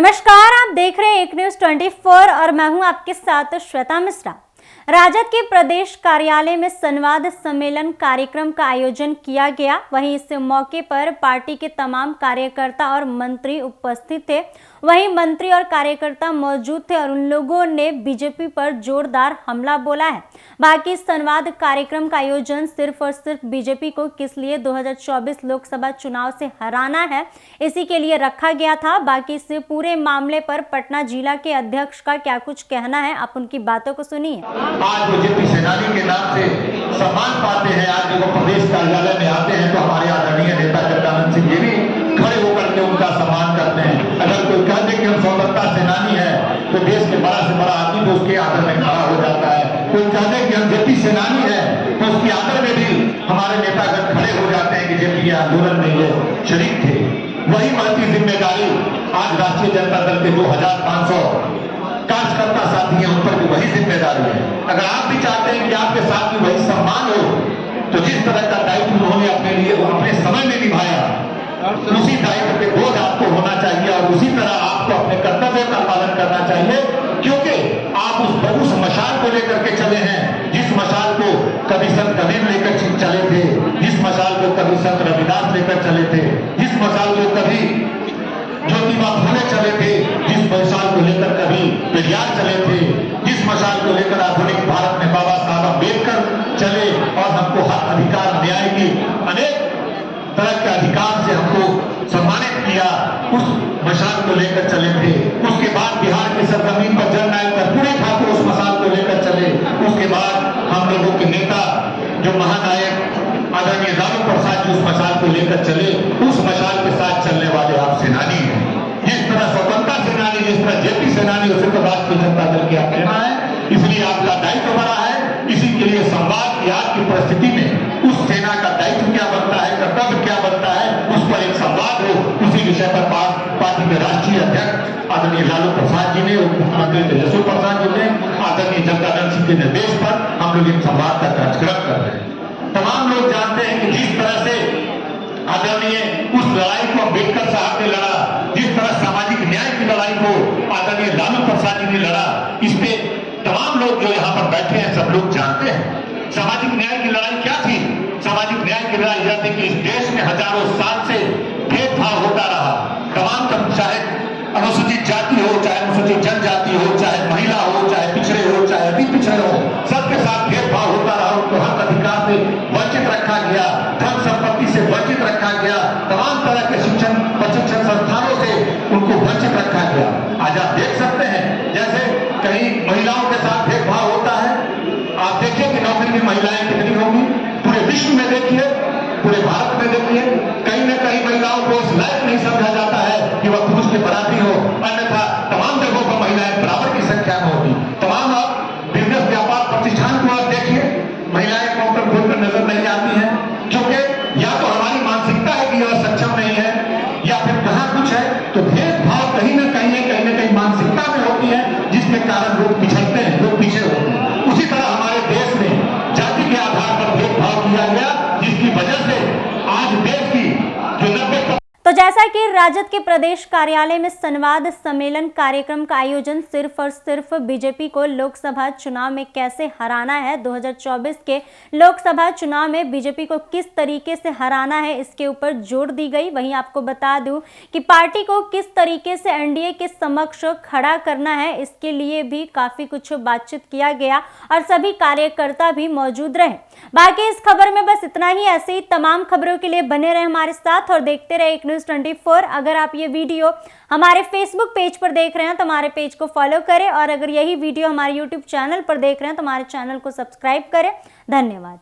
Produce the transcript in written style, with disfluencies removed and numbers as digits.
नमस्कार, आप देख रहे हैं एक न्यूज 24 और मैं हूं आपके साथ श्वेता मिश्रा। राजद के प्रदेश कार्यालय में संवाद सम्मेलन कार्यक्रम का आयोजन किया गया। वहीं इस मौके पर पार्टी के तमाम कार्यकर्ता और मंत्री उपस्थित थे। वहीं मंत्री और कार्यकर्ता मौजूद थे और उन लोगों ने बीजेपी पर जोरदार हमला बोला है। बाकी संवाद कार्यक्रम का आयोजन सिर्फ और सिर्फ बीजेपी को किस लिए 2024 लोकसभा चुनाव से हराना है, इसी के लिए रखा गया था। बाकी इस पूरे मामले पर पटना जिला के अध्यक्ष का क्या कुछ कहना है, आप उनकी बातों को सुनिए। आज बीजेपी सेनानी के नाम से सम्मान पाते हैं। आज जब वो प्रदेश कार्यालय में आते हैं तो हमारे आदरणीय नेता जगदानंद सिंह जी भी खड़े होकर के उनका सम्मान करते हैं। अगर कोई कह दे कि हम स्वतंत्रता सेनानी है तो देश के बड़ा से बड़ा आदमी तो उसके आदर में खड़ा हो जाता है। कोई कह दे कि हम जेपी सेनानी है तो उसके आदर में भी हमारे नेतागण खड़े हो जाते हैं कि जेपी आंदोलन में ये शरीक थे। वही बढ़ती जिम्मेदारी आज राष्ट्रीय जनता दल के 2500 कार्यकर्ता साथी हैं, उन पर भी वही जिम्मेदारी है। अगर आप भी चाहते हैं कि आपके साथ भी वही सम्मान हो तो जिस तरह का दायित्व उन्होंने अपने लिए अपने समय में निभाया उसी दायित्व के बोझ आपको होना चाहिए और उसी तरह आपको अपने कर्तव्य का पालन करना चाहिए, क्योंकि आप उस मशाल को लेकर के चले हैं जिस मशाल को कभी संत कबीर लेकर चले थे, जिस मशाल को कभी संत रविदास लेकर चले थे, जिस मशाल को कभी ज्योतिबा फुले चले थे, जिस मशाल को लेकर कभी पेरियार चले थे, जिस मशाल को लेकर आधुनिक भारत में बाबा साहब अम्बेडकर चले और हमको हक अधिकार न्याय की अनेक तरह के अधिकार से हमको सम्मानित किया, उस मशाल को लेकर चले थे। उसके बाद बिहार की सरजमीन पर जननायक कर्पूरी ठाकुर उस मशाल को लेकर चले। उसके बाद हम लोगों के नेता जो महानायक आदरणीय लालू प्रसाद जी उस मशाल को लेकर चले। उस मशाल के साथ चलने वाले आप सेनानी हैं। जिस तरह स्वतंत्रता सेनानी, जिस तरह जेपी सेनानी, उसी तरह राष्ट्रीय जनता दल की आप कहना है, इसलिए आपका दायित्व बड़ा है। इसी के लिए संवाद की आज की परिस्थिति में उस सेना का दायित्व क्या बनता है, कर्तव्य क्या बनता है, उस पर एक संवाद हो। उसी विषय पर पार्टी के राष्ट्रीय अध्यक्ष आदरणीय लालू प्रसाद जी ने, उप मुख्यमंत्री तेजस्वी प्रसाद जी ने, आदरणीय जगदानंद सिंह के निर्देश पर हम लोग इन संवाद का कार्यक्रम कर रहे हैं। तमाम लोग जानते हैं कि जिस तरह से आदरणीय उस लड़ाई को अम्बेडकर साहब ने लड़ा, जिस तरह सामाजिक न्याय की लड़ाई को आदरणीय लालू प्रसाद जी ने लड़ा, इस पे तमाम लोग जो यहाँ पर बैठे हैं सब लोग जानते हैं। सामाजिक न्याय की लड़ाई क्या थी? सामाजिक न्याय की लड़ाई यह थी कि इस देश में हजारों साल से भेदभाव होता रहा। तमाम चाहे अनुसूचित जाति हो, चाहे अनुसूचित जनजाति हो, चाहे महिला हो, चाहे पिछड़े हो, चाहे अति पिछड़े हो, सबके साथ भेदभाव होता रहा। उनको हक अधिकार से वंचित रखा गया, धन संपत्ति से वंचित रखा गया, तमाम तरह के प्रशिक्षण संस्थानों से उनको वंचित रखा गया। आज आप देख सकते हैं जैसे कहीं महिलाओं के साथ भेदभाव होता है। आप देखिए कि नौकरी में महिलाएं कितनी होंगी, पूरे विश्व में देखिए, पूरे भारत में देखिए, कहीं न कहीं महिलाओं को इस लायक नहीं समझा जाता है कि वह पुरुष के बराबरी हो, अन्यथा तमाम जगहों पर महिलाएं बराबर की संख्या में होती। तमाम आप बिजनेस व्यापार प्रतिष्ठान को आप देखिए, महिलाएं काउंटर खोलकर नजर नहीं आती हैं, क्योंकि या तो हमारी मानसिकता है कि यह सक्षम नहीं है या फिर कहाँ कुछ है। तो भेदभाव कहीं न कहीं मानसिकता में होती है, जिसके कारण लोग पिछड़ते हैं, लोग पीछे होते हैं। उसी तरह हमारे देश में जाति के आधार पर भेदभाव किया गया, जिसकी वजह से आज देश की जो 90। तो जैसा कि राजद के प्रदेश कार्यालय में संवाद सम्मेलन कार्यक्रम का आयोजन सिर्फ और सिर्फ बीजेपी को लोकसभा चुनाव में कैसे हराना है, 2024 के लोकसभा चुनाव में बीजेपी को किस तरीके से हराना है, इसके ऊपर जोर दी गई। वहीं आपको बता दूं कि पार्टी को किस तरीके से एनडीए के समक्ष खड़ा करना है, इसके लिए भी काफी कुछ बातचीत किया गया और सभी कार्यकर्ता भी मौजूद रहे। बाकी इस खबर में बस इतना ही। ऐसे ही तमाम खबरों के लिए बने रहे हमारे साथ और देखते रहे एक न्यूज 24। अगर आप ये वीडियो हमारे फेसबुक पेज पर देख रहे हैं तो हमारे पेज को फॉलो करें और अगर यही वीडियो हमारे यूट्यूब चैनल पर देख रहे हैं तो हमारे चैनल को सब्सक्राइब करें। धन्यवाद।